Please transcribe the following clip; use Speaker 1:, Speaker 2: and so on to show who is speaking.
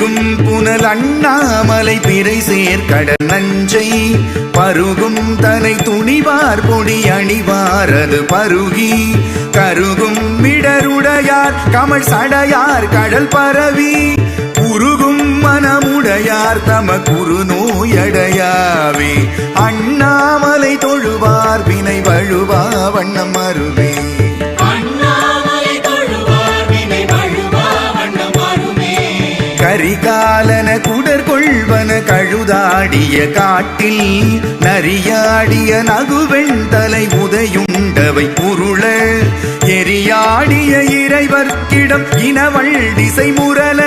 Speaker 1: பெருகும் புனல் அண்ணாமலை பிறை சேர்க்கடல் நஞ்சை பருகும் தனை துணிவார் பொடி அணிவாரது பருகி கருகும் மிடருடையார் கமல் சடையார் கடல் பரவி உருகும் மனமுடையார் தம குரு நோயடையாவே அண்ணாமலை தொழுவார் வினை வழுவா வண்ணம் அருவே கரிகாலன குடற்கொள்வன கழுதாடிய காட்டில் நரியாடிய நகுவெண்தலை உதையுண்டவை உருள எரியாடிய இறைவர்க்கிடம் இனவள் திசை முரல